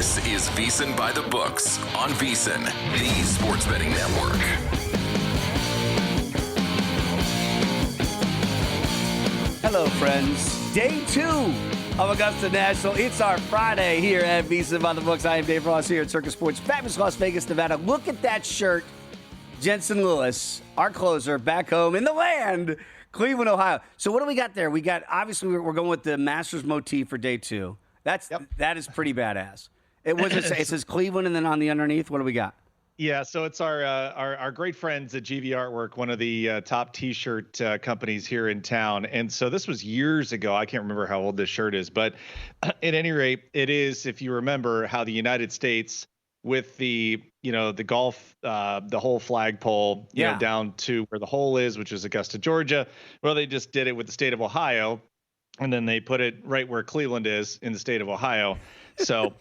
This is VSiN By The Books on VSiN, the sports betting network. Hello, friends. Day 2 of Augusta National. It's our Friday here at VSiN By The Books. I am Dave Ross here at Circus Sports, fabulous Las Vegas, Nevada. Look at that shirt. Jensen Lewis, our closer, back home in the land, Cleveland, Ohio. So what do we got there? We got, obviously, we're going with the Masters motif for day 2. That is pretty badass. It says Cleveland, and then on the underneath, what do we got? Yeah, so it's our great friends at GV Artwork, one of the top T-shirt companies here in town. And so this was years ago. I can't remember how old this shirt is, but at any rate, it is, if you remember, how the United States, with the golf, the whole flagpole, down to where the hole is, which is Augusta, Georgia. Well, they just did it with the state of Ohio, and then they put it right where Cleveland is in the state of Ohio. So.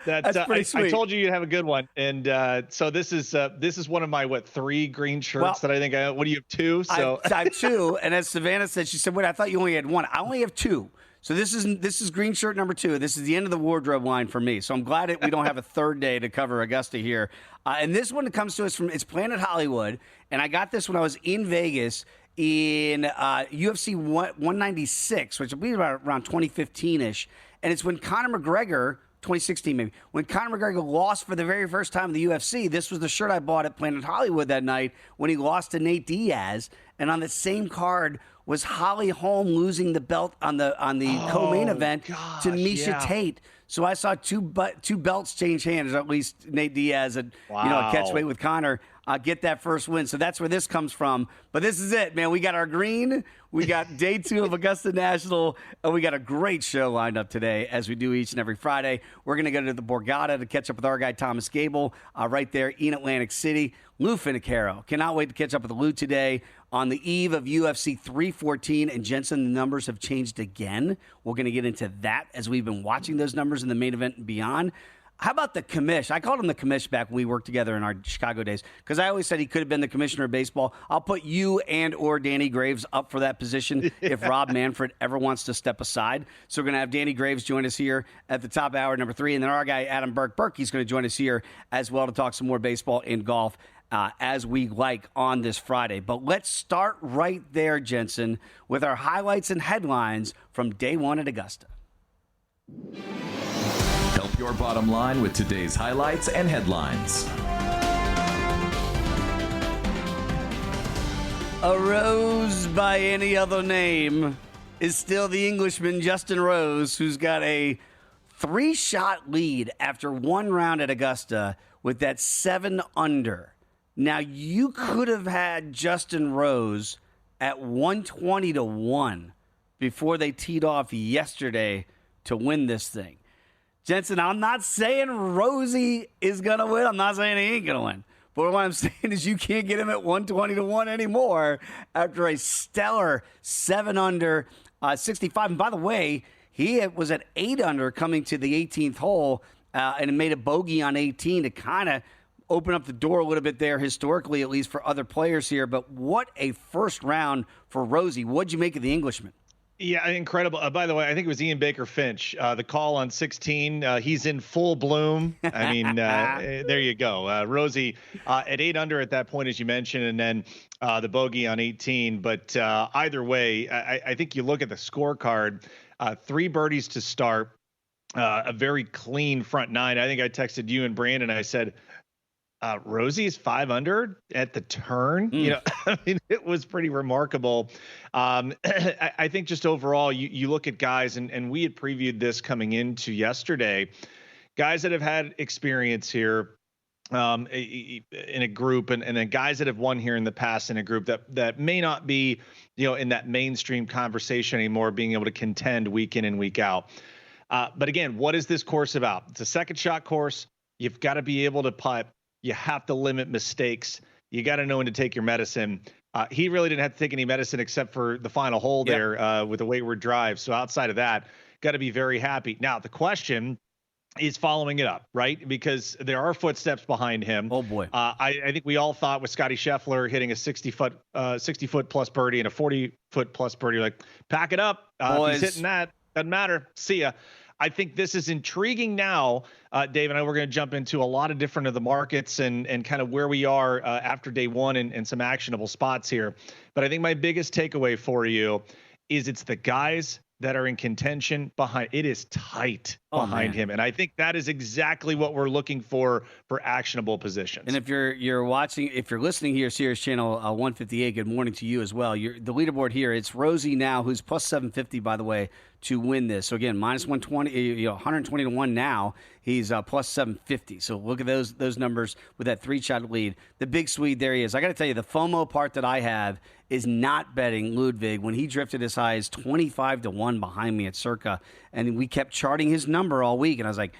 That's pretty sweet. I told you you'd have a good one, and so this is one of my 3 green shirts that I think what do you have 2? So I have 2, and as Savannah said, she said, "Wait, I thought you only had 1." I only have 2. So this is green shirt number 2. This is the end of the wardrobe line for me. So I'm glad we don't have a third day to cover Augusta here. And this one comes to us it's Planet Hollywood, and I got this when I was in Vegas in UFC 196, which I believe around 2015-ish, and it's when Conor McGregor. 2016 maybe. When Conor McGregor lost for the very first time in the UFC, this was the shirt I bought at Planet Hollywood that night when he lost to Nate Diaz. And on the same card was Holly Holm losing the belt on the co-main event to Miesha Tate. So I saw two belts change hands, or at least Nate Diaz at catch weight with Conor get that first win. So that's where this comes from. But this is it, man. We got our green. We got day 2 of Augusta National, and we got a great show lined up today, as we do each and every Friday. We're going to go to the Borgata to catch up with our guy Thomas Gable right there in Atlantic City. Lou Finicaro. Cannot wait to catch up with Lou today on the eve of UFC 314. And Jensen, the numbers have changed again. We're going to get into that as we've been watching those numbers in the main event and beyond. How about the commish? I called him the commish back when we worked together in our Chicago days, because I always said he could have been the commissioner of baseball. I'll put you and or Danny Graves up for that position if Rob Manfred ever wants to step aside. So we're going to have Danny Graves join us here at the top hour, number 3. And then our guy, Adam Burke, he's going to join us here as well to talk some more baseball and golf as we like on this Friday. But let's start right there, Jensen, with our highlights and headlines from day 1 at Augusta. Help your bottom line with today's highlights and headlines. A rose by any other name is still the Englishman Justin Rose, who's got a 3-shot lead after 1 round at Augusta with that 7 under. Now, you could have had Justin Rose at 120-1 before they teed off yesterday to win this thing. Jensen, I'm not saying Rosie is going to win. I'm not saying he ain't going to win. But what I'm saying is you can't get him at 120-1 anymore after a stellar 7 under 65. And by the way, he was at 8 under coming to the 18th hole and made a bogey on 18 to kind of open up the door a little bit there, historically, at least for other players here. But what a first round for Rosie. What'd you make of the Englishman? Yeah, incredible. By the way, I think it was Ian Baker Finch. The call on 16, he's in full bloom. I mean, there you go. Rosie at 8 under at that point, as you mentioned, and then the bogey on 18. But either way, I think you look at the scorecard, 3 birdies to start, a very clean front 9. I think I texted you and Brandon. I said, Rosie is 5 under at the turn. I mean, it was pretty remarkable. I think just overall, you look at guys, and we had previewed this coming into yesterday, guys that have had experience here in a group, and then guys that have won here in the past in a group that may not be, in that mainstream conversation anymore, being able to contend week in and week out. But again, what is this course about? It's a second shot course. You've got to be able to putt. You have to limit mistakes. You got to know when to take your medicine. He really didn't have to take any medicine except for the final hole there with a wayward drive. So outside of that, got to be very happy. Now, the question is following it up, right? Because there are footsteps behind him. Oh, boy. I think we all thought with Scotty Scheffler hitting a 60-foot plus birdie and a 40-foot plus birdie, like, pack it up. If he's hitting that, doesn't matter. See ya. I think this is intriguing now, Dave, and I we're going to jump into a lot of different of the markets and kind of where we are after day one and some actionable spots here. But I think my biggest takeaway for you is it's the guys that are in contention behind. It is tight behind him, and I think that is exactly what we're looking for actionable positions. And if you're watching, if you're listening here, Sirius Channel 158, good morning to you as well. The leaderboard here, it's Rosie now, who's plus 750, by the way, to win this. So again, minus 120, 120 to 1 now. He's plus 750. So look at those numbers with that 3-shot lead. The big Swede, there he is. I got to tell you, the FOMO part that I have is not betting Ludwig when he drifted as high as 25 to 1 behind me at Circa. And we kept charting his number all week. And I was like,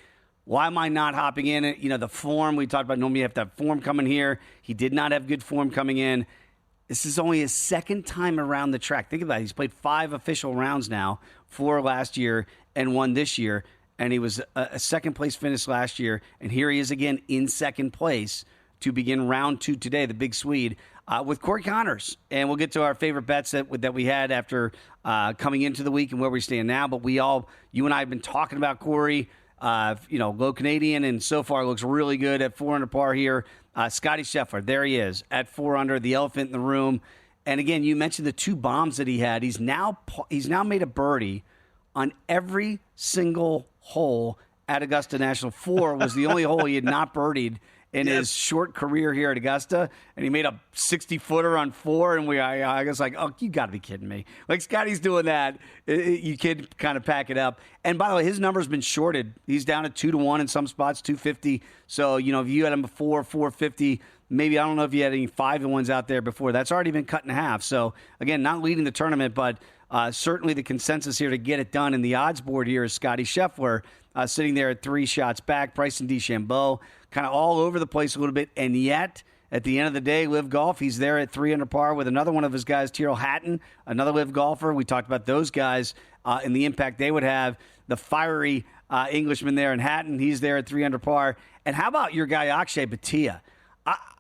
why am I not hopping in it? The form we talked about, normally you have to have form coming here. He did not have good form coming in. This is only his second time around the track. Think about it. He's played 5 official rounds now, 4 last year and 1 this year. And he was a second-place finish last year. And here he is again in second place to begin round 2 today, the big Swede, with Corey Connors. And we'll get to our favorite bets that we had after coming into the week and where we stand now. But you and I have been talking about Corey, low Canadian, and so far looks really good at 4 under par here. Scotty Scheffler, there he is at 4 under, the elephant in the room. And again, you mentioned the 2 bombs that he had. He's now made a birdie on every single hole at Augusta National. 4 was the only hole he had not birdied in his short career here at Augusta, and he made a 60-footer on 4, and I was like, oh, you got to be kidding me. Like, Scotty's doing that. You could kind of pack it up. And by the way, his number's been shorted. He's down at 2 to 1 in some spots, 250. So, if you had him before 450, maybe, I don't know if you had any 5 to 1s out there before. That's already been cut in half. So, again, not leading the tournament, but certainly the consensus here to get it done in the odds board here is Scotty Scheffler sitting there at 3 shots back. Bryson DeChambeau kind of all over the place a little bit. And yet, at the end of the day, Live Golf, he's there at 3 under par with another one of his guys, Tyrrell Hatton, another Live golfer. We talked about those guys and the impact they would have. The fiery Englishman there in Hatton, he's there at 3 under par. And how about your guy, Akshay Bhatia?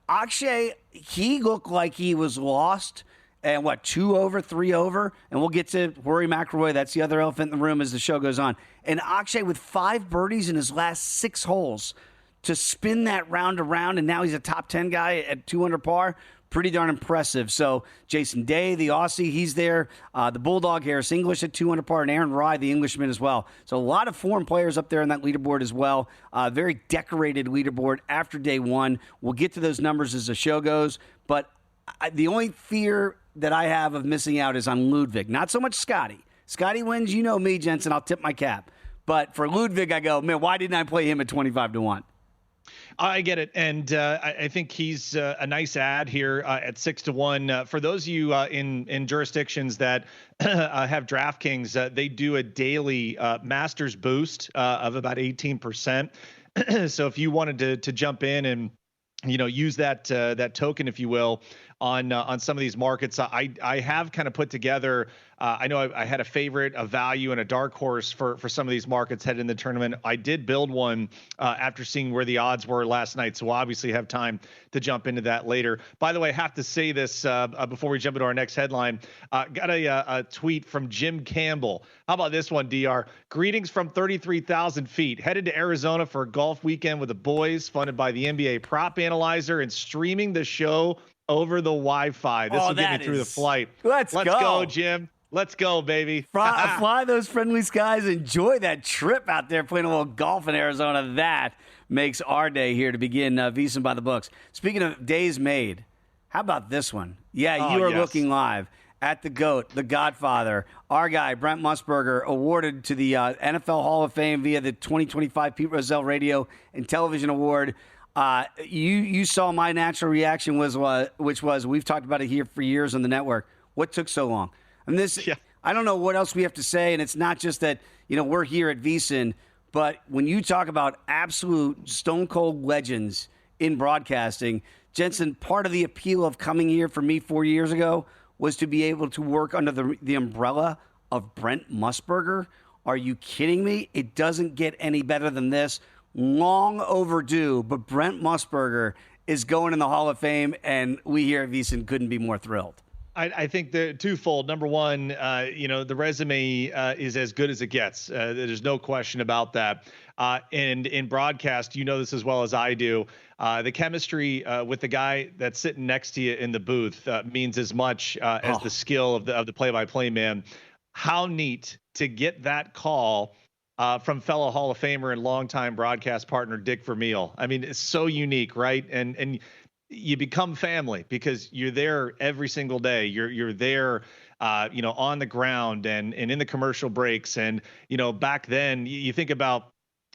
Akshay, he looked like he was lost. And 2 over, 3 over? And we'll get to Rory McIlroy. That's the other elephant in the room as the show goes on. And Akshay with 5 birdies in his last 6 holes to spin that round around, and now he's a top 10 guy at 2 under par. Pretty darn impressive. So Jason Day, the Aussie, he's there. The Bulldog, Harris English at 2 under par, and Aaron Rye, the Englishman as well. So a lot of foreign players up there in that leaderboard as well. Very decorated leaderboard after day 1. We'll get to those numbers as the show goes. But the only fear that I have of missing out is on Ludwig. Not so much Scotty. Scotty wins, you know me, Jensen. I'll tip my cap. But for Ludwig, I go, man, why didn't I play him at 25 to 1? I get it, and I think he's a nice ad here at 6 to 1. For those of you in jurisdictions that have DraftKings, they do a daily Masters boost of about 18%. So if you wanted to jump in and use that token, if you will, on some of these markets, I have kind of put together. I know I had a favorite, a value, and a dark horse for some of these markets headed in the tournament. I did build one after seeing where the odds were last night, so we'll obviously have time to jump into that later. By the way, I have to say this before we jump into our next headline. Got a tweet from Jim Campbell. How about this one, DR? Greetings from 33,000 feet. Headed to Arizona for a golf weekend with the boys, funded by the NBA Prop Analyzer, and streaming the show over the Wi-Fi. This will get me through the flight. Let's go, Jim. Let's go, baby. Fly those friendly skies. Enjoy that trip out there playing a little golf in Arizona. That makes our day here to begin VSiN By The Books. Speaking of days made, how about this one? Yeah, you are looking live at the GOAT, the Godfather, our guy, Brent Musburger, awarded to the NFL Hall of Fame via the 2025 Pete Rozelle Radio and Television Award. You saw my natural reaction which was we've talked about it here for years on the network. What took so long? And I don't know what else we have to say, and it's not just that we're here at VSiN, but when you talk about absolute stone cold legends in broadcasting, Jensen, part of the appeal of coming here for me 4 years ago was to be able to work under the umbrella of Brent Musburger. Are you kidding me? It doesn't get any better than this. Long overdue, but Brent Musburger is going in the Hall of Fame, and we here at VSiN couldn't be more thrilled. I think the twofold. Number one, the resume is as good as it gets. There's no question about that. And in broadcast, you know this as well as I do. The chemistry with the guy that's sitting next to you in the booth means as much as the skill of the play-by-play man. How neat to get that call from fellow Hall of Famer and longtime broadcast partner Dick Vermeil. I mean, it's so unique, right? And you become family because you're there every single day. You're there, on the ground and in the commercial breaks. And, back then you think about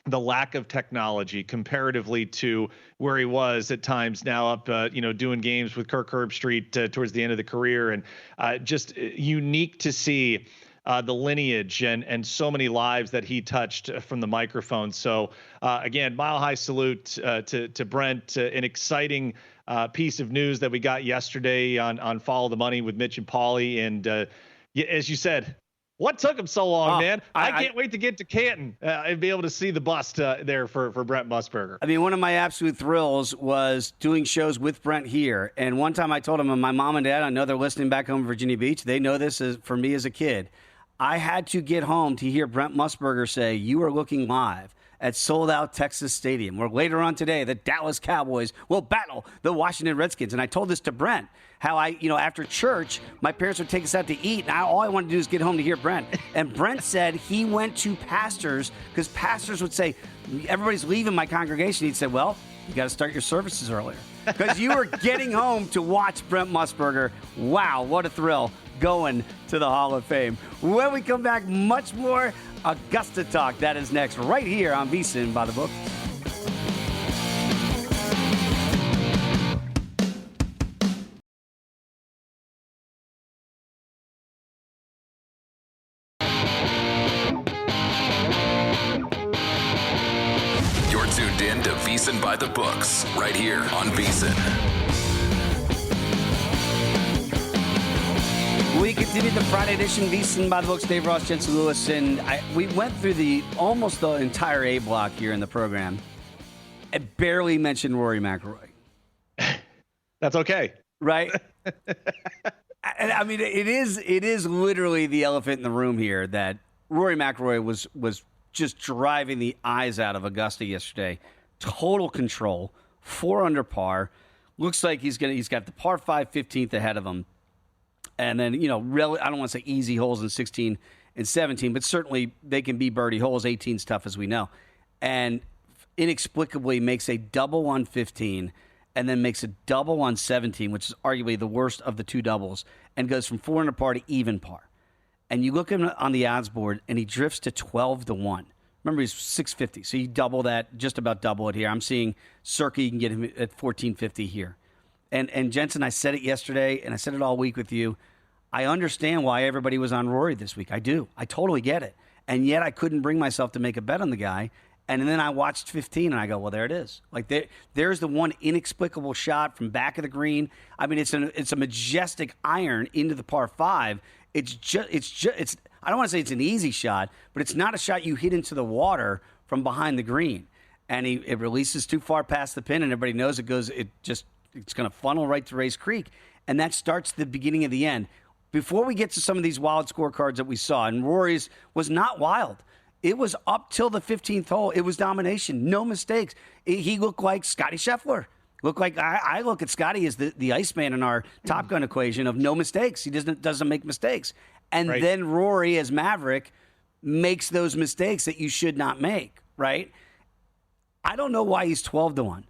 the lack of technology comparatively to where he was at times now up, doing games with Kirk Herbstreit towards the end of the career. And just unique to see the lineage and so many lives that he touched from the microphone. So again, mile high salute to Brent. An exciting piece of news that we got yesterday on Follow the Money with Mitch and Paulie. And as you said, what took him so long, man? I can't wait to get to Canton and be able to see the bust there for Brent Musburger. I mean, one of my absolute thrills was doing shows with Brent here. And one time I told him, and my mom and dad, I know they're listening back home in Virginia Beach. They know this for me as a kid. I had to get home to hear Brent Musburger say, "You are looking live at sold-out Texas Stadium, where later on today the Dallas Cowboys will battle the Washington Redskins." And I told this to Brent, how after church, my parents would take us out to eat, and all I wanted to do is get home to hear Brent. And Brent said he went to pastors, because pastors would say, everybody's leaving my congregation. He'd say, well, you got to start your services earlier, because you were getting home to watch Brent Musburger. Wow, what a thrill going to the Hall of Fame. When we come back, much more Augusta talk. That is next, right here on VSiN By The Books. You're tuned in to VSiN By The Books, right here on VSiN. We continue the Friday edition, VSiN By The Books. Dave Ross, Jensen Lewis, and we went through almost the entire A block here in the program. I barely mentioned Rory McIlroy. That's okay. Right? I mean, it is literally the elephant in the room here that Rory McIlroy was just driving the eyes out of Augusta yesterday. Total control, 4 under par. Looks like he's got the par 5 15th ahead of him. And then, really, I don't want to say easy holes in 16 and 17, but certainly they can be birdie holes. 18's tough, as we know. And inexplicably makes a double on 15 and then makes a double on 17, which is arguably the worst of the two doubles, and goes from 4 under par to even par. And you look at him on the odds board, and he drifts to 12-1. Remember, he's 650, so you double that, just about double it here. I'm seeing Circa, you can get him at 1450 here. And Jensen, I said it yesterday, and I said it all week with you. I understand why everybody was on Rory this week. I do. I totally get it. And yet I couldn't bring myself to make a bet on the guy. And then I watched 15, and I go, well, there it is. Like there's the one inexplicable shot from back of the green. I mean, it's a majestic iron into the par 5. It's I don't want to say it's an easy shot, but it's not a shot you hit into the water from behind the green. And it releases too far past the pin, and everybody knows it's going to funnel right to Race Creek. And that starts the beginning of the end. Before we get to some of these wild scorecards that we saw, and Rory's was not wild. It was up till the 15th hole. It was domination. No mistakes. He looked like Scotty Scheffler. Looked like I look at Scotty as the Iceman in our Top Gun equation of no mistakes. He doesn't make mistakes. And right. Then Rory as Maverick makes those mistakes that you should not make, right? I don't know why he's 12-1.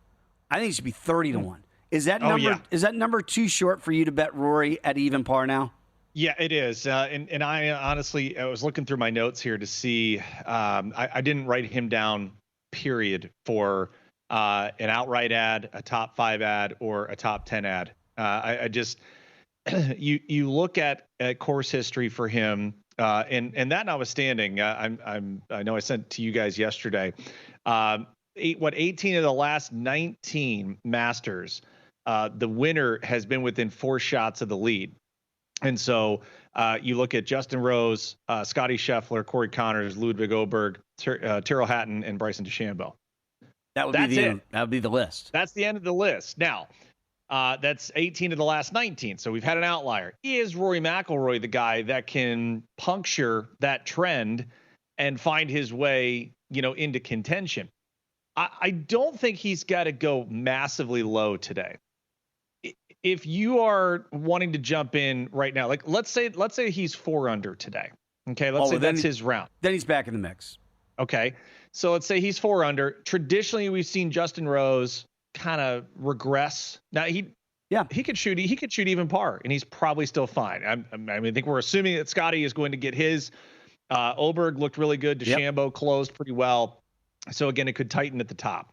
I think he should be 30-1. Is that number too short for you to bet Rory at even par now? Yeah, it is. And I honestly, I was looking through my notes here to see, I didn't write him down, period, for an outright ad, a top 5 ad, or a top 10 ad. I just, you look at course history for him, and that notwithstanding, I know I sent to you guys yesterday, 18 of the last 19 Masters, the winner has been within 4 shots of the lead. And so you look at Justin Rose, Scotty Scheffler, Corey Connors, Ludwig Oberg, Tyrrell Hatton, and Bryson DeChambeau. That would be the list. That's the end of the list. Now, That's 18 of the last 19. So we've had an outlier. Is Rory McIlroy the guy that can puncture that trend and find his way, into contention? I don't think he's got to go massively low today. If you are wanting to jump in right now, like let's say he's 4 under today. Okay, let's say that's his round. Then he's back in the mix. Okay, so let's say he's 4 under. Traditionally, we've seen Justin Rose kind of regress. Now he could shoot even par, and he's probably still fine. I think we're assuming that Scotty is going to get his. Oberg looked really good. DeChambeau closed pretty well. So again, it could tighten at the top.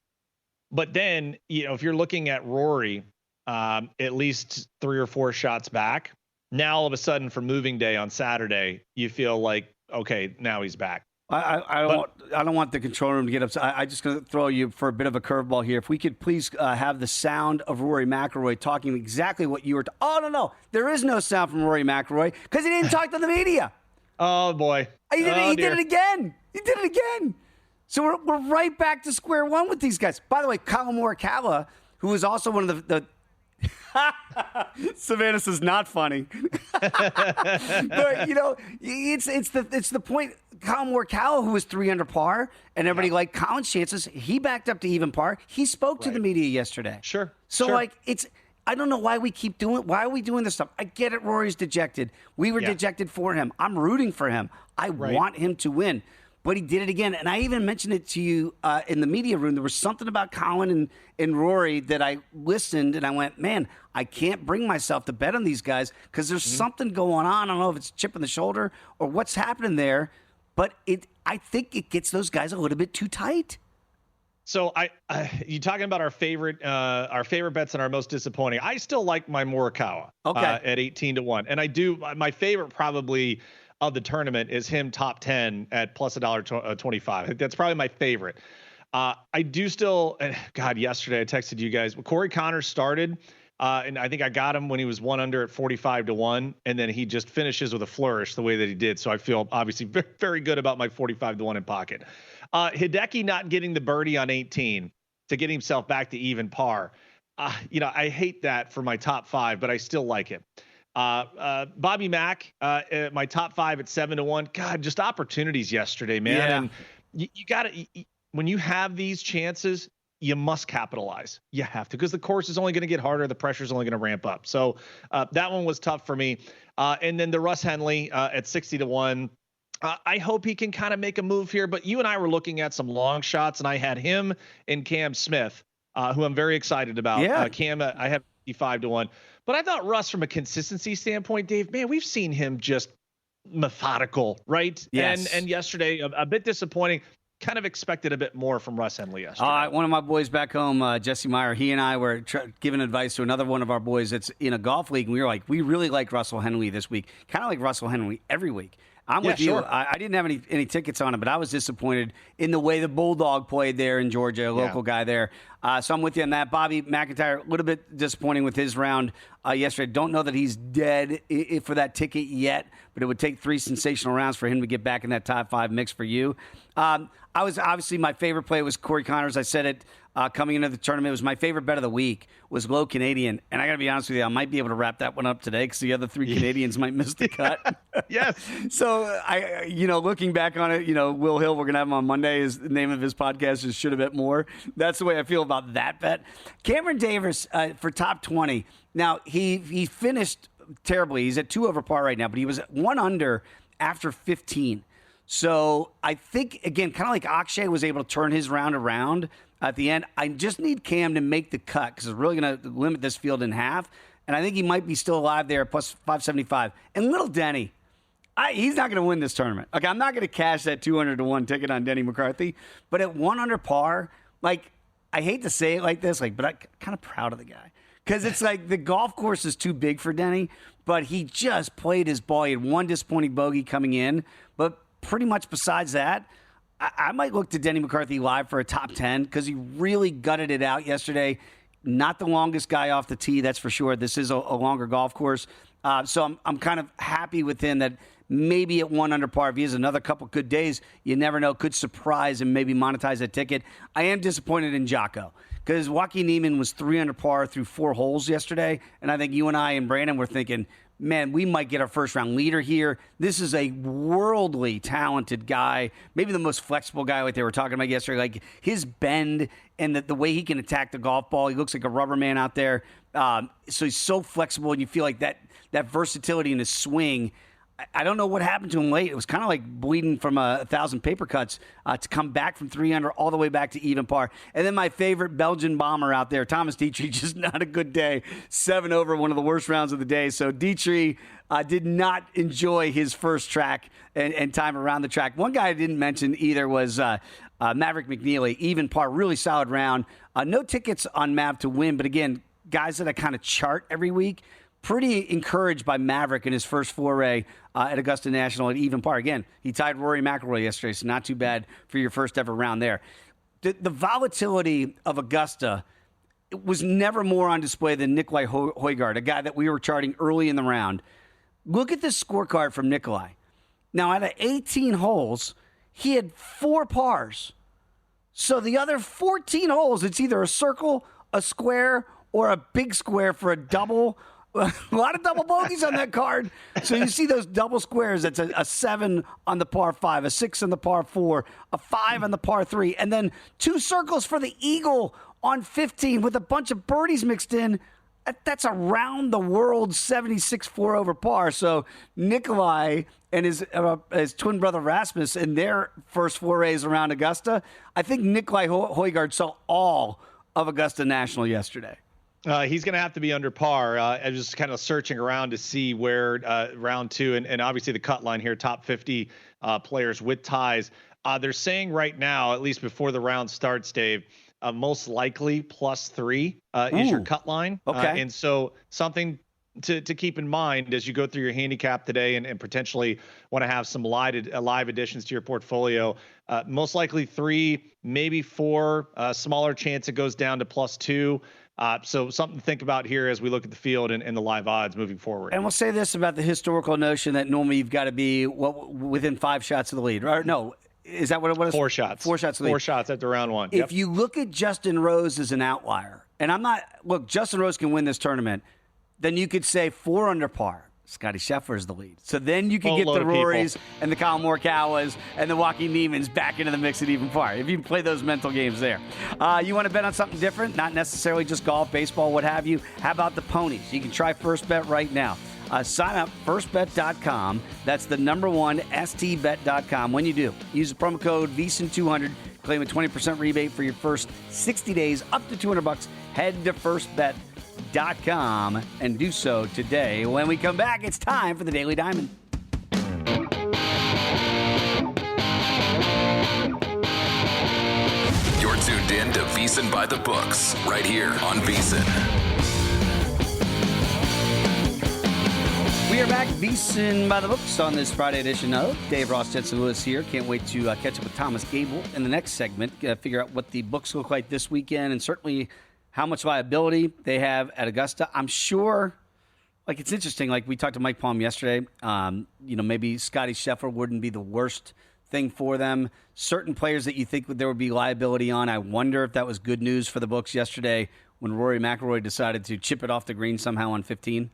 But then, if you're looking at Rory, at least 3 or 4 shots back, now all of a sudden for moving day on Saturday, you feel like, okay, now he's back. I don't want the control room to get upset. I'm just going to throw you for a bit of a curveball here. If we could please have the sound of Rory McIlroy talking exactly what you were. Oh, no. There is no sound from Rory McIlroy because he didn't talk to the media. Oh, boy. He did it again. He did it again. So we're right back to square one with these guys. By the way, Colin Morikawa, who is also one of the Savannah says not funny. But it's the point. Colin Morikawa, who was 3 under par, and everybody liked Colin's chances. He backed up to even par. He spoke to the media yesterday. Sure. So I don't know why we keep doing it. Why are we doing this stuff? I get it. Rory's dejected. We were dejected for him. I'm rooting for him. I want him to win. But he did it again. And I even mentioned it to you in the media room. There was something about Colin and Rory that I listened and I went, man, I can't bring myself to bet on these guys because there's something going on. I don't know if it's a chip in the shoulder or what's happening there. But I think it gets those guys a little bit too tight. So you talking about our favorite bets and our most disappointing. I still like my Morikawa at 18-1. And I do. My favorite probably of the tournament is him top 10 at plus $1.25. That's probably my favorite. I do still, God, yesterday I texted you guys. Corey Connors started, and I think I got him when he was 1 under at 45-1, and then he just finishes with a flourish the way that he did. So I feel obviously very, very good about my 45-1 in pocket. Hideki not getting the birdie on 18 to get himself back to even par. I hate that for my top 5, but I still like it. Bobby Mack, my top 5 at 7-1. God, just opportunities yesterday, man. Yeah. And you got to, when you have these chances, you must capitalize. You have to, because the course is only going to get harder. The pressure is only going to ramp up. So that one was tough for me. And then the Russ Henley at 60-1. I hope he can kind of make a move here. But you and I were looking at some long shots, and I had him and Cam Smith, who I'm very excited about. Yeah. Cam, I have 55-1. But I thought Russ, from a consistency standpoint, Dave, man, we've seen him just methodical, right? Yes. And yesterday, a bit disappointing. Kind of expected a bit more from Russ Henley yesterday. One of my boys back home, Jesse Meyer, he and I were giving advice to another one of our boys that's in a golf league, and we were like, we really like Russell Henley this week. Kind of like Russell Henley every week. I'm with you. I didn't have any tickets on it, but I was disappointed in the way the Bulldog played there in Georgia, a local guy there. So I'm with you on that. Bobby McIntyre, a little bit disappointing with his round yesterday. Don't know that he's dead for that ticket yet, but it would take 3 sensational rounds for him to get back in that top 5 mix for you. I was obviously, my favorite play was Corey Connors. I said it coming into the tournament. It was my favorite bet of the week was low Canadian. And I got to be honest with you, I might be able to wrap that one up today because the other 3 Canadians might miss the cut. Yes. So looking back on it, Will Hill, we're going to have him on Monday. The name of his podcast is Should Have Bet More. That's the way I feel about that bet. Cameron Davis for top 20. Now, he finished terribly. He's at 2 over par right now, but he was 1 under after 15. So I think, again, kind of like Akshay was able to turn his round around at the end, I just need Cam to make the cut because it's really going to limit this field in half. And I think he might be still alive there at plus 575. And little Denny, he's not going to win this tournament. Okay, I'm not going to cash that 200-1 ticket on Denny McCarthy. But at 1 under par, I hate to say it like this, but I'm kind of proud of the guy. Because it's like the golf course is too big for Denny, but he just played his ball. He had 1 disappointing bogey coming in, but pretty much besides that, I might look to Denny McCarthy live for a top 10 because he really gutted it out yesterday. Not the longest guy off the tee, that's for sure. This is a longer golf course. So I'm kind of happy with him that maybe at 1 under par. If he has another couple good days, you never know, could surprise and maybe monetize a ticket. I am disappointed in Jocko because Joaquin Niemann was 3 under par through 4 holes yesterday, and I think you and I and Brandon were thinking, man, we might get our first-round leader here. This is a worldly talented guy, maybe the most flexible guy like they were talking about yesterday. Like his bend and the way he can attack the golf ball, he looks like a rubber man out there. So he's so flexible, and you feel like that versatility in his swing. I don't know what happened to him late. It was kind of like bleeding from 1,000 paper cuts to come back from 3 under all the way back to even par. And then my favorite Belgian bomber out there, Thomas Dietrich, just not a good day. 7 over, one of the worst rounds of the day. So Dietrich did not enjoy his first track and time around the track. One guy I didn't mention either was Maverick McNeely, even par, really solid round. No tickets on Mav to win, but again, guys that I kind of chart every week. Pretty encouraged by Maverick in his first foray at Augusta National at even par. Again, he tied Rory McIlroy yesterday, so not too bad for your first ever round there. The volatility of Augusta was never more on display than Nikolai Højgaard, a guy that we were charting early in the round. Look at this scorecard from Nikolai. Now, out of 18 holes, he had 4 pars. So the other 14 holes, it's either a circle, a square, or a big square for a double. A lot of double bogeys on that card. So you see those double squares. That's a 7 on the par 5, a 6 on the par 4, a 5 on the par 3, and then 2 circles for the eagle on 15 with a bunch of birdies mixed in. That's around the world 76 4 over par. So Nikolai and his twin brother Rasmus in their first forays around Augusta, I think Nikolai Højgaard saw all of Augusta National yesterday. He's going to have to be under par. I was just kind of searching around to see where round 2 and obviously the cut line here, top 50 players with ties. They're saying right now, at least before the round starts, Dave, most likely +3 is your cut line. Okay. And so something to keep in mind as you go through your handicap today and potentially want to have some live additions to your portfolio. Most likely 3, maybe 4, smaller chance it goes down to +2. So something to think about here as we look at the field and the live odds moving forward. And we'll say this about the historical notion that normally you've got to be within 5 shots of the lead. Or no, is that what it was? 4 shots. 4 shots of the lead. 4 shots after round 1. If you look at Justin Rose as an outlier, and Justin Rose can win this tournament, then you could say 4 under par. Scotty Scheffler is the lead. So then you can get the Rorys and the Kyle Morikawas and the Joaquin Niemanns back into the mix at even par. If you play those mental games there. You want to bet on something different, not necessarily just golf, baseball, what have you. How about the ponies? You can try First Bet right now. Sign up, firstbet.com. That's the number 1, stbet.com. When you do, use the promo code VSiN200. Claim a 20% rebate for your first 60 days, up to $200. Head to firstbet.com and do so today. When we come back, it's time for the Daily Diamond. You're tuned in to VSiN By The Books, right here on VSiN. We are back, VSiN By The Books, on this Friday edition of Dave Ross, Jensen Lewis here. Can't wait to catch up with Thomas Gable in the next segment, figure out what the books look like this weekend, and certainly how much liability they have at Augusta. I'm sure, like, it's interesting. Like, we talked to Mike Palm yesterday. Maybe Scotty Scheffler wouldn't be the worst thing for them. Certain players that you think there would be liability on, I wonder if that was good news for the books yesterday when Rory McIlroy decided to chip it off the green somehow on 15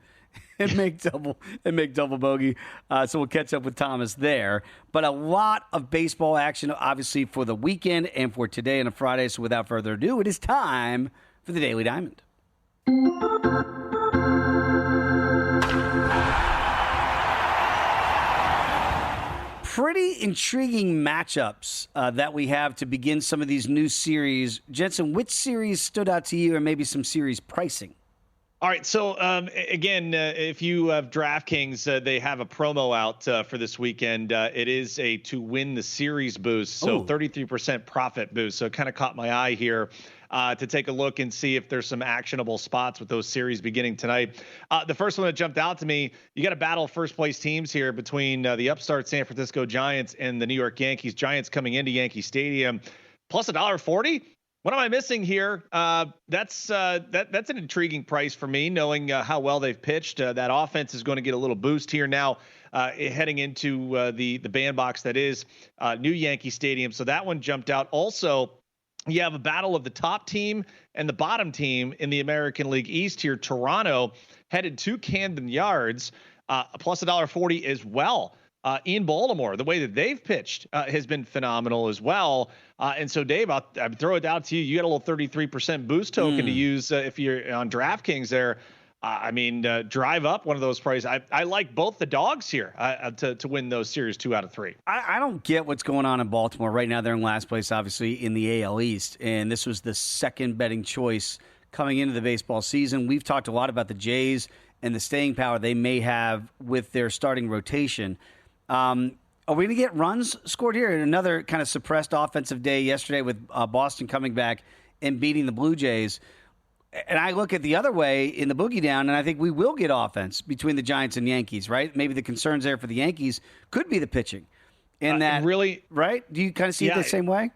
and make double bogey. So we'll catch up with Thomas there. But a lot of baseball action, obviously, for the weekend and for today and a Friday. So without further ado, it is time for the Daily Diamond. Pretty intriguing matchups that we have to begin some of these new series. Jensen, which series stood out to you, or maybe some series pricing? All right. So, again, if you have DraftKings, they have a promo out for this weekend. It is a to win the series boost. So 33% profit boost. So it kind of caught my eye here to take a look and see if there's some actionable spots with those series beginning tonight. The first one that jumped out to me, you got a battle of first place teams here between the upstart San Francisco Giants and the New York Yankees. Giants coming into Yankee Stadium plus $1.40. What am I missing here? That's an intriguing price for me, knowing how well they've pitched. That offense is going to get a little boost here now, heading into the bandbox that is New Yankee Stadium. So that one jumped out. Also, you have a battle of the top team and the bottom team in the American League East here. Toronto headed to Camden Yards, plus $1.40 as well. In Baltimore, the way that they've pitched has been phenomenal as well. And so, Dave, I'll throw it out to you. You got a little 33% boost token to use if you're on DraftKings there. Drive up one of those prices. I like both the dogs here to win those series 2 out of 3. I don't get what's going on in Baltimore. Right now, they're in last place, obviously, in the AL East. And this was the second betting choice coming into the baseball season. We've talked a lot about the Jays and the staying power they may have with their starting rotation. Are we going to get runs scored here? Another kind of suppressed offensive day yesterday with Boston coming back and beating the Blue Jays. And I look at the other way in the boogie down, and I think we will get offense between the Giants and Yankees, right? Maybe the concerns there for the Yankees could be the pitching. And that really, right? Do you kind of see it the same way?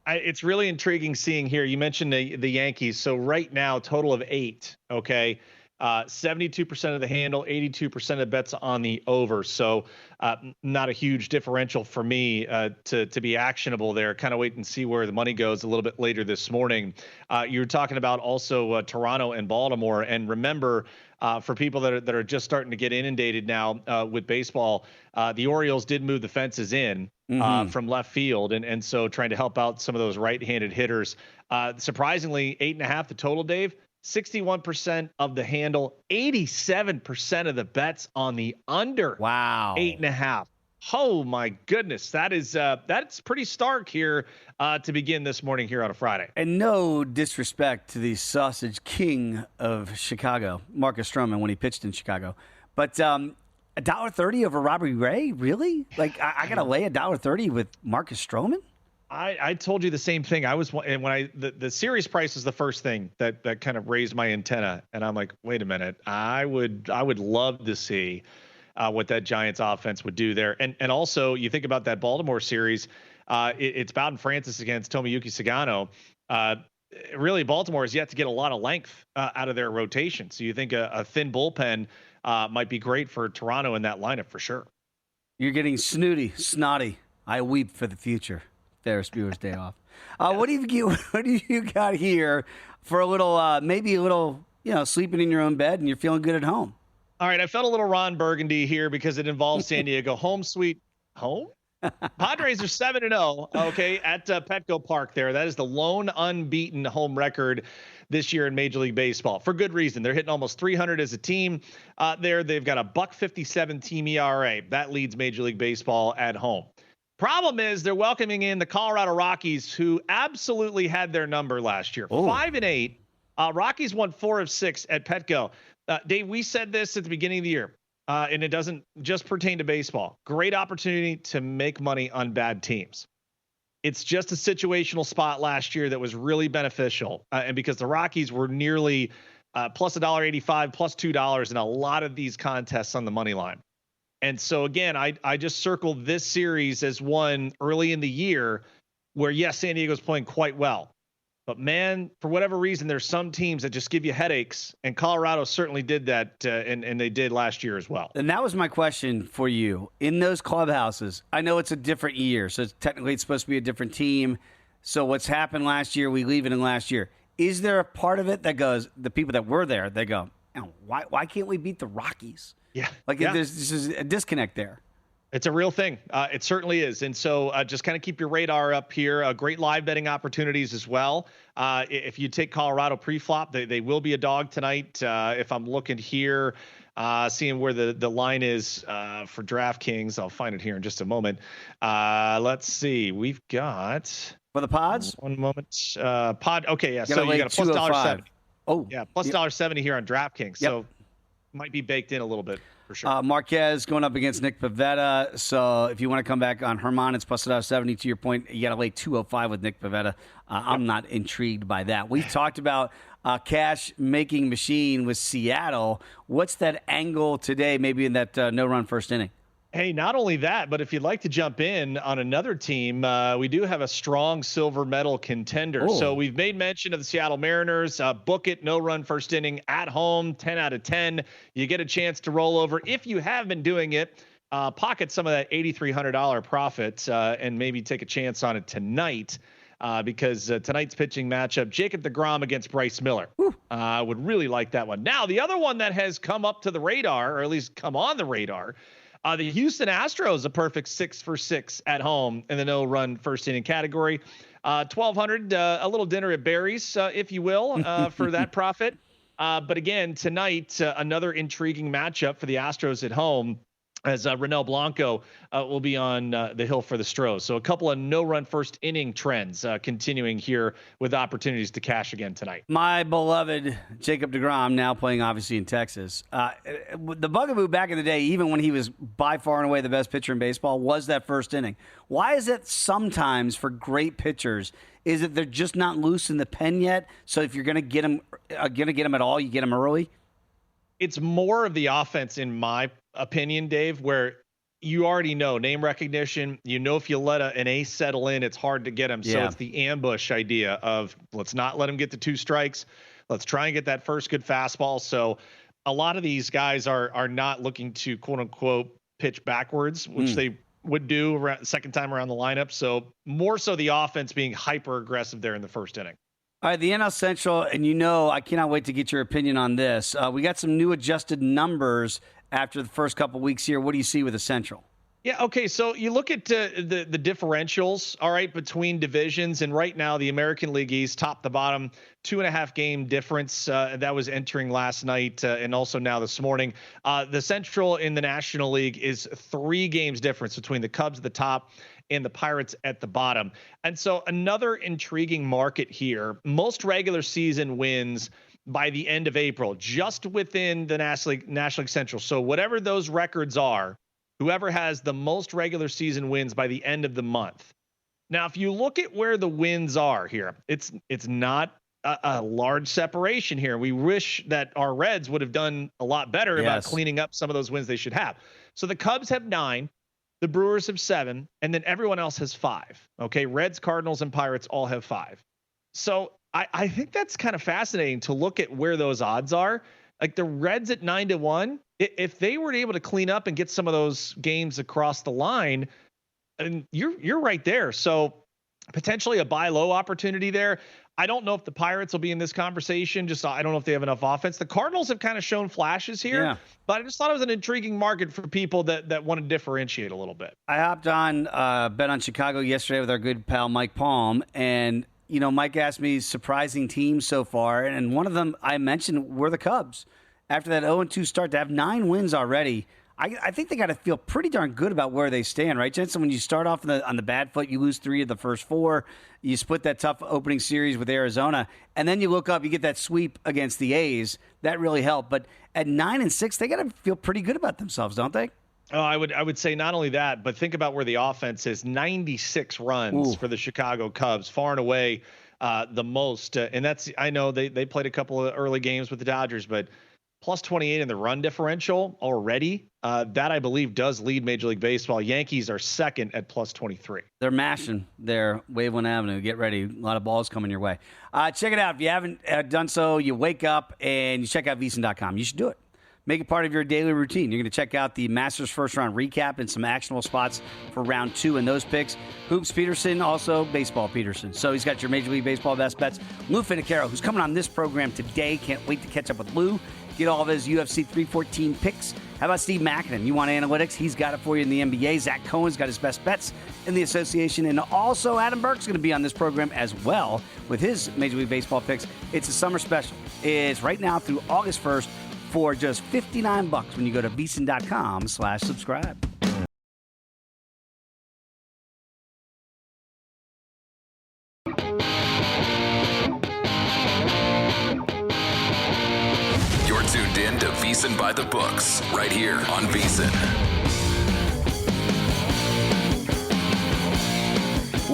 It's really intriguing seeing here. You mentioned the Yankees. So right now, total of 8, okay? 72% of the handle, 82% of bets on the over. So not a huge differential for me to be actionable there. Kind of wait and see where the money goes a little bit later this morning. You were talking about also Toronto and Baltimore. And remember, for people that are just starting to get inundated now with baseball, the Orioles did move the fences in from left field. And so trying to help out some of those right-handed hitters. Surprisingly, 8.5 the total, Dave. 61% of the handle, 87% of the bets on the under. Wow. 8.5. Oh my goodness. That's pretty stark here to begin this morning here on a Friday. And no disrespect to the sausage king of Chicago, Marcus Stroman, when he pitched in Chicago. But $1.30 over Robbie Ray? Really? Like, I got to lay $1.30 with Marcus Stroman? I told you the same thing. The series price is the first thing that kind of raised my antenna, and I'm like, wait a minute, I would love to see what that Giants offense would do there, and also you think about that Baltimore series, it's Bowden Francis against Tomoyuki Sagano. Really, Baltimore has yet to get a lot of length out of their rotation, so you think a thin bullpen might be great for Toronto in that lineup for sure. You're getting snotty. I weep for the future. Ferris Bueller's Day Off. What do you got here for a little, maybe a little, sleeping in your own bed and you're feeling good at home? All right, I felt a little Ron Burgundy here because it involves San Diego. Home sweet home. Padres are 7-0, okay, at Petco Park there. That is the lone unbeaten home record this year in Major League Baseball for good reason. They're hitting almost 300 as a team there. They've got a .157 team ERA. That leads Major League Baseball at home. Problem is they're welcoming in the Colorado Rockies, who absolutely had their number last year. 5-8. Rockies won 4 of 6 at Petco. Dave, we said this at the beginning of the year, and it doesn't just pertain to baseball. Great opportunity to make money on bad teams. It's just a situational spot last year that was really beneficial. And because the Rockies were nearly plus $1.85, plus $2 in a lot of these contests on the money line. And so, again, I just circled this series as one early in the year where, yes, San Diego's playing quite well. But, man, for whatever reason, there's some teams that just give you headaches. And Colorado certainly did that, and they did last year as well. And that was my question for you. In those clubhouses, I know it's a different year, so technically it's supposed to be a different team. So what's happened last year, we leave it in last year. Is there a part of it that goes, the people that were there, they go, why can't we beat the Rockies? Yeah. There's a disconnect there. It's a real thing. It certainly is. And so just kind of keep your radar up here. Great live betting opportunities as well. If you take Colorado pre-flop, they will be a dog tonight. If I'm looking here, seeing where the line is for DraftKings, I'll find it here in just a moment. Let's see. We've got... For the pods? One moment. Pod. Okay, yeah. So you got a plus $1.70. Oh. Yeah, plus $1.70 here on DraftKings. Yep. So might be baked in a little bit for sure. Marquez going up against Nick Pivetta. So if you want to come back on Herman, it's plus $1.70. To your point, you got to lay 205 with Nick Pivetta. I'm not intrigued by that. We talked about cash-making machine with Seattle. What's that angle today, maybe in that no-run first inning? Hey, not only that, but if you'd like to jump in on another team, we do have a strong silver medal contender. Oh. So we've made mention of the Seattle Mariners. Book it, no run first inning at home, 10 out of 10. You get a chance to roll over. If you have been doing it, pocket some of that $8,300 profit and maybe take a chance on it tonight. Because tonight's pitching matchup, Jacob deGrom against Bryce Miller. I would really like that one. Now, the other one that has come up to the radar, or at least come on the radar, the Houston Astros, a perfect 6 for 6 at home in the no-run first inning category. 1,200, a little dinner at Barry's, if you will, for that profit. But again, tonight, another intriguing matchup for the Astros at home, as Ronel Blanco will be on the hill for the Stros. So a couple of no-run first inning trends continuing here with opportunities to cash again tonight. My beloved Jacob deGrom, now playing obviously in Texas. The bugaboo back in the day, even when he was by far and away the best pitcher in baseball, was that first inning. Why is it sometimes for great pitchers is that they're just not loose in the pen yet? So if you're going to get them at all, you get them early? It's more of the offense, in my opinion, Dave, where you already know name recognition. You know, if you let an ace settle in, it's hard to get him. So it's the ambush idea of let's not let him get to 2 strikes. Let's try and get that first good fastball. So a lot of these guys are not looking to quote unquote pitch backwards, which they would do around, second time around the lineup. So more so the offense being hyper aggressive there in the first inning. All right, the NL Central, and I cannot wait to get your opinion on this. We got some new adjusted numbers after the first couple weeks here. What do you see with the Central? Yeah, okay, so you look at the differentials, all right, between divisions, and right now the American League East, top to bottom, 2.5 game difference. That was entering last night and also now this morning. The Central in the National League is 3 games difference between the Cubs at the top and the Pirates at the bottom. And so another intriguing market here, most regular season wins by the end of April, just within the National League Central. So whatever those records are, whoever has the most regular season wins by the end of the month. Now, if you look at where the wins are here, it's not a large separation here. We wish that our Reds would have done a lot better about cleaning up some of those wins they should have. So the Cubs have 9. The Brewers have 7, and then everyone else has 5. Okay, Reds, Cardinals, and Pirates all have 5. So I think that's kind of fascinating to look at where those odds are. Like the Reds at 9-1, if they were able to clean up and get some of those games across the line, and you're right there. So potentially a buy low opportunity there. I don't know if the Pirates will be in this conversation. I don't know if they have enough offense. The Cardinals have kind of shown flashes here, but I just thought it was an intriguing market for people that want to differentiate a little bit. I hopped on Bet on Chicago yesterday with our good pal Mike Palm, and Mike asked me surprising teams so far, and one of them I mentioned were the Cubs. After that 0-2 start, to have 9 wins already, I think they got to feel pretty darn good about where they stand, right, Jensen? When you start off on the bad foot, you lose 3 of the first 4. You split that tough opening series with Arizona, and then you look up, you get that sweep against the A's. That really helped. But at 9-6, they got to feel pretty good about themselves, don't they? Oh, I would say not only that, but think about where the offense is. 96 runs for the Chicago Cubs, far and away the most. And that's, I know they played a couple of early games with the Dodgers, but plus 28 in the run differential already. That, I believe, does lead Major League Baseball. Yankees are second at plus 23. They're mashing there, Wave 1 Avenue. Get ready. A lot of balls coming your way. Check it out. If you haven't done so, you wake up and you check out VSiN.com. You should do it. Make it part of your daily routine. You're going to check out the Masters first round recap and some actionable spots for round 2 in those picks. Hoops Peterson, also Baseball Peterson. So he's got your Major League Baseball best bets. Lou Finicaro, who's coming on this program today. Can't wait to catch up with Lou. Get all of his UFC 314 picks. How about Steve Mackinnon? You want analytics? He's got it for you in the NBA. Zach Cohen's got his best bets in the association. And also Adam Burke's going to be on this program as well with his Major League Baseball picks. It's a summer special. It's right now through August 1st for just $59 when you go to VSiN.com/subscribe. You're tuned in to VSiN By The Books, right here on VSiN.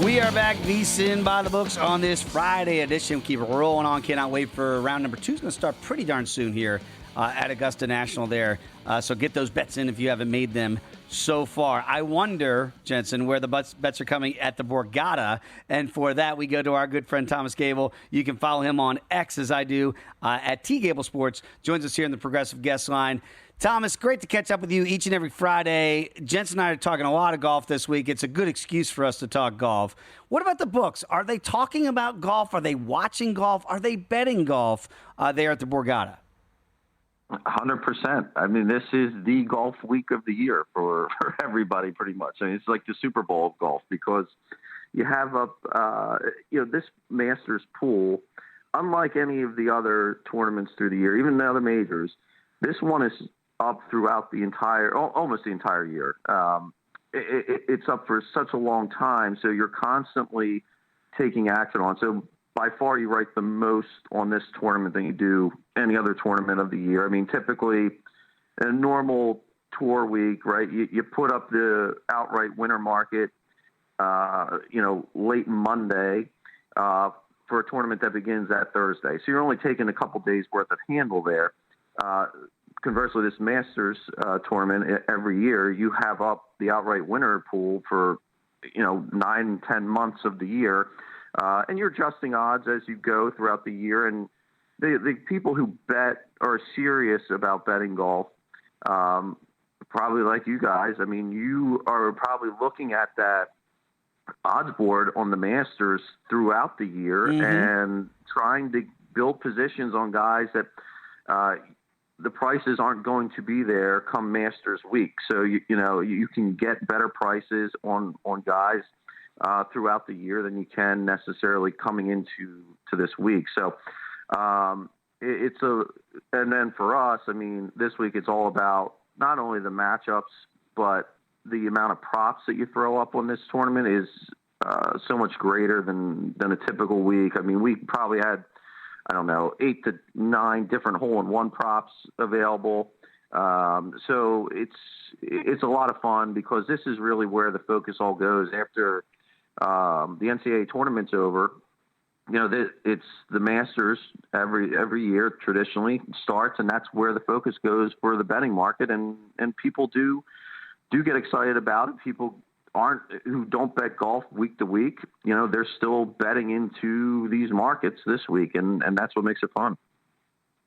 We are back, VSiN By The Books, on this Friday edition. Keep rolling on. Cannot wait for round number 2. It's going to start pretty darn soon here at Augusta National there. So get those bets in if you haven't made them so far. I wonder, Jensen, where the bets are coming at the Borgata. And for that, we go to our good friend Thomas Gable. You can follow him on X, as I do, at Gable Sports. Joins us here in the Progressive Guest Line. Thomas, great to catch up with you each and every Friday. Jensen and I are talking a lot of golf this week. It's a good excuse for us to talk golf. What about the books? Are they talking about golf? Are they watching golf? Are they betting golf there at the Borgata? 100%. I mean, this is the golf week of the year for everybody, pretty much. I mean, it's like the Super Bowl of golf because you have this Masters pool, unlike any of the other tournaments through the year, even the other majors. This one is up throughout almost the entire year. It's up for such a long time, so you're constantly taking action on. So by far, you write the most on this tournament than you do any other tournament of the year. I mean, typically, in a normal tour week, right, you put up the outright winner market, late Monday for a tournament that begins that Thursday. So you're only taking a couple days worth of handle there. Conversely, this Masters tournament every year, you have up the outright winner pool for 9, 10 months of the year. And you're adjusting odds as you go throughout the year. And the people who bet are serious about betting golf, probably like you guys. I mean, you are probably looking at that odds board on the Masters throughout the year and trying to build positions on guys that the prices aren't going to be there come Masters week. So, you can get better prices on guys throughout the year than you can necessarily coming into this week. So and then for us, I mean, this week it's all about not only the matchups, but the amount of props that you throw up on this tournament is so much greater than a typical week. I mean, we probably had, 8 to 9 different hole-in-one props available. So it's a lot of fun because this is really where the focus all goes after the NCAA tournament's over. It's the Masters every year traditionally starts, and that's where the focus goes for the betting market. And people do get excited about it. People who don't bet golf week to week, they're still betting into these markets this week, and that's what makes it fun.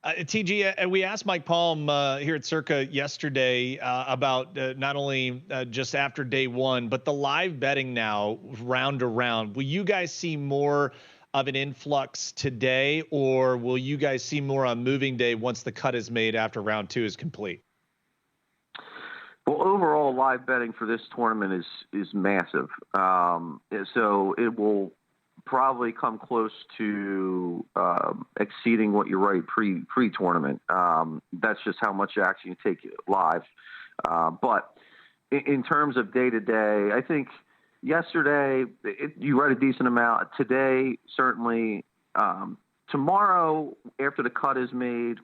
TG, we asked Mike Palm here at Circa yesterday about not only just after day one, but the live betting now round to round. Will you guys see more of an influx today, or will you guys see more on moving day once the cut is made after round 2 is complete? Well, overall, live betting for this tournament is massive. So it will probably come close to exceeding what you write pre-tournament. That's just how much action you take live. But in terms of day-to-day, I think yesterday you write a decent amount. Today, certainly. Tomorrow, after the cut is made,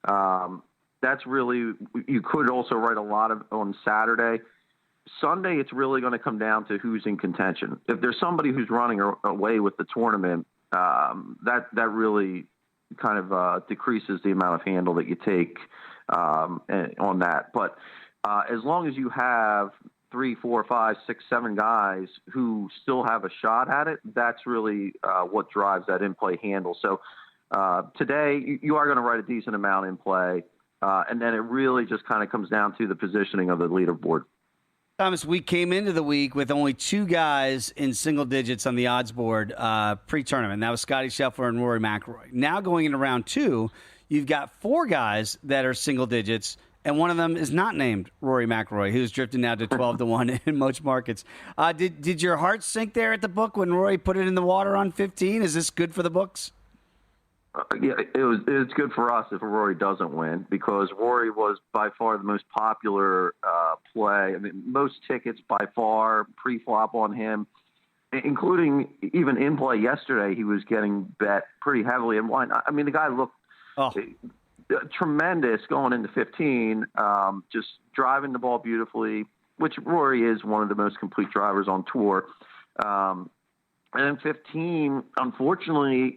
that's really – you could also write a lot on Saturday. Sunday, it's really going to come down to who's in contention. If there's somebody who's running away with the tournament, that really kind of decreases the amount of handle that you take on that. But as long as you have 3, 4, 5, 6, 7 guys who still have a shot at it, that's really what drives that in-play handle. So today, you are going to write a decent amount in play, and then it really just kind of comes down to the positioning of the leaderboard. Thomas, we came into the week with only 2 guys in single digits on the odds board pre-tournament. That was Scotty Scheffler and Rory McIlroy. Now going into round 2, you've got 4 guys that are single digits, and one of them is not named Rory McIlroy, who's drifting now to 12-1 in most markets. Did your heart sink there at the book when Rory put it in the water on 15? Is this good for the books? Yeah, it's good for us if Rory doesn't win because Rory was by far the most popular play. I mean, most tickets by far pre-flop on him, including even in play yesterday. He was getting bet pretty heavily. And why not? I mean, the guy looked tremendous going into 15, just driving the ball beautifully, which Rory is one of the most complete drivers on tour. And then 15, unfortunately,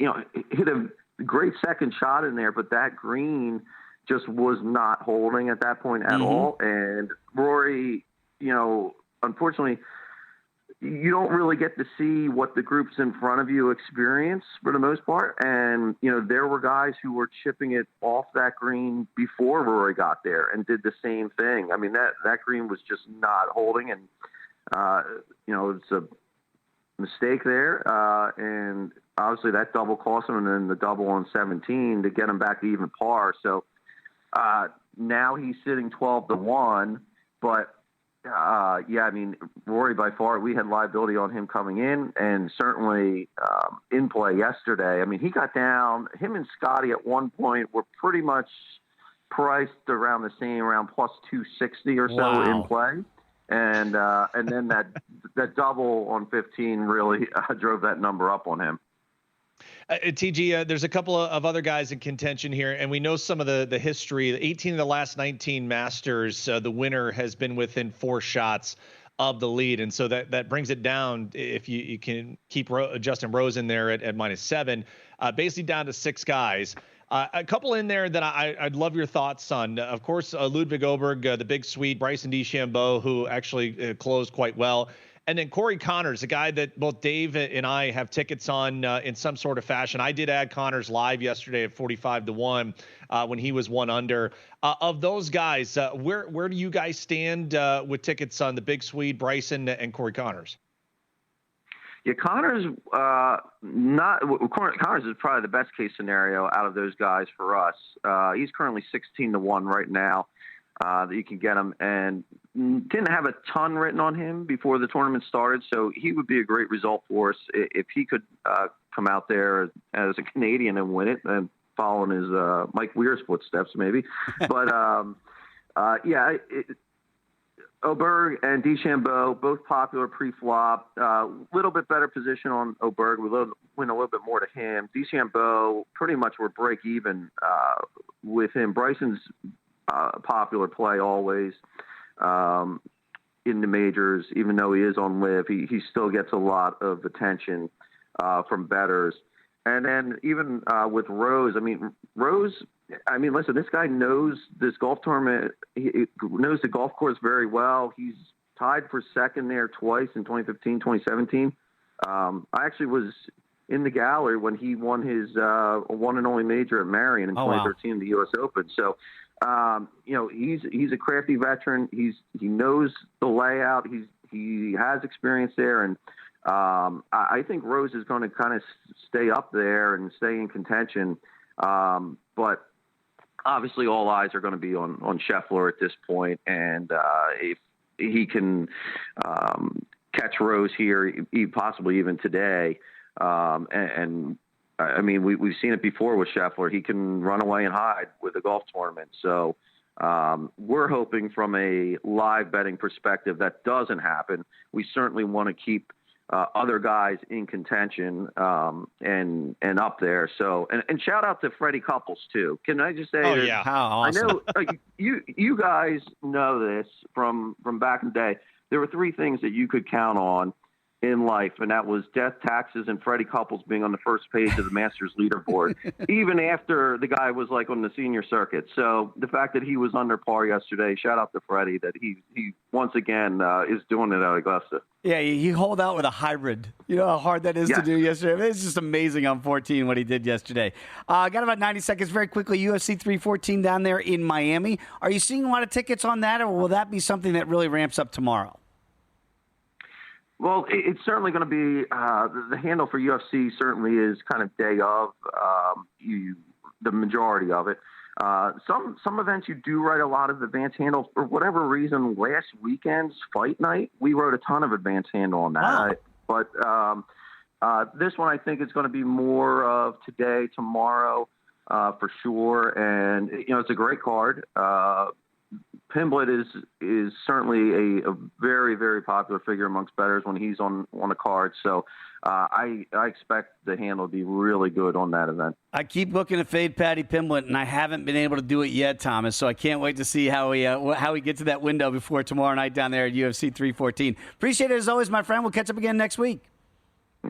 hit a great second shot in there, but that green just was not holding at that point at all. And Rory unfortunately, you don't really get to see what the groups in front of you experience for the most part. And, there were guys who were chipping it off that green before Rory got there and did the same thing. I mean, that green was just not holding. And, it's a mistake there. And obviously that double cost him, and then the double on 17 to get him back to even par. So now he's sitting 12-1, but Rory by far, we had liability on him coming in, and certainly in play yesterday. I mean, he got down, him and Scotty at one point were pretty much priced around the same, around plus 260 or so. Wow. In play. And then that double on 15 really drove that number up on him. TG, there's a couple of other guys in contention here, and we know some of the history. 18 of the last 19 Masters, the winner has been within 4 shots of the lead, and so that brings it down, if you can keep Justin Rose in there at -7, basically down to 6 guys. A couple in there that I'd love your thoughts on. Of course, Ludwig Oberg, the big Swede, Bryson DeChambeau, who actually closed quite well. And then Corey Connors, a guy that both Dave and I have tickets on in some sort of fashion. I did add Connors live yesterday at 45-1 when he was 1 under. Of those guys, where do you guys stand with tickets on the big Swede, Bryson, and Corey Connors? Yeah, Connors is probably the best case scenario out of those guys for us. He's currently 16-1 right now. That you can get him, and didn't have a ton written on him before the tournament started, so he would be a great result for us if he could come out there as a Canadian and win it, and following his Mike Weir's footsteps maybe. But Oberg and DeChambeau, both popular pre-flop. Little bit better position on Oberg. We win a little bit more to him. DeChambeau pretty much were break even with him. Bryson's popular play always in the majors, even though he is on live, he still gets a lot of attention from bettors. And then even with Rose, listen, this guy knows this golf tournament. He knows the golf course very well. He's tied for second there twice in 2015, 2017. I actually was in the gallery when he won his one and only major at Marion in 2013, the U.S. Open. So, he's a crafty veteran. He knows the layout. He has experience there, and I think Rose is going to kind of stay up there and stay in contention. But obviously, all eyes are going to be on Scheffler at this point, and if he can catch Rose here, possibly even today, we've seen it before with Scheffler. He can run away and hide with a golf tournament. So we're hoping from a live betting perspective that doesn't happen. We certainly want to keep other guys in contention and up there. So and shout out to Freddie Couples too. Can I just say? Oh yeah, how awesome! I know you guys know this from back in the day. There were 3 things that you could count on in life, and that was death, taxes, and Freddie Couples being on the first page of the Masters leaderboard, even after the guy was like on the senior circuit. So the fact that he was under par yesterday, shout out to Freddie that he once again is doing it at Augusta. Yeah, he hold out with a hybrid. You know how hard that is to do yesterday? It's just amazing on 14 what he did yesterday. Got about 90 seconds very quickly. UFC 314 down there in Miami. Are you seeing a lot of tickets on that, or will that be something that really ramps up tomorrow? Well, it's certainly going to be the handle for UFC certainly is kind of day of the majority of it. Some events you do write a lot of advance handles for whatever reason. Last weekend's fight night, we wrote a ton of advance handle on that. Wow. But this one I think is going to be more of today, tomorrow for sure. And it's a great card. Pimblett is certainly a very, very popular figure amongst bettors when he's on a card. So I expect the handle to be really good on that event. I keep looking to fade Paddy Pimblett, and I haven't been able to do it yet, Thomas. So I can't wait to see how he gets to that window before tomorrow night down there at UFC 314. Appreciate it as always, my friend. We'll catch up again next week.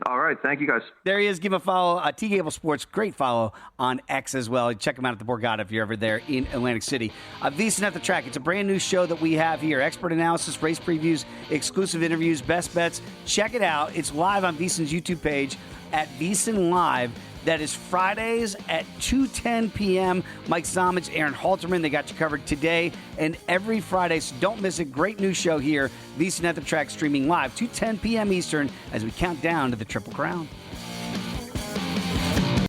All right. Thank you, guys. There he is. Give him a follow. T Gable Sports, great follow on X as well. Check him out at the Borgata if you're ever there in Atlantic City. VSiN at the Track. It's a brand new show that we have here. Expert analysis, race previews, exclusive interviews, best bets. Check it out. It's live on VSiN's YouTube page at VSiN Live. That is Fridays at 2:10 p.m. Mike Zomich, Aaron Halterman, they got you covered today and every Friday, so don't miss it. Great new show here. VSiN at the Track streaming live 2:10 p.m. Eastern as we count down to the Triple Crown.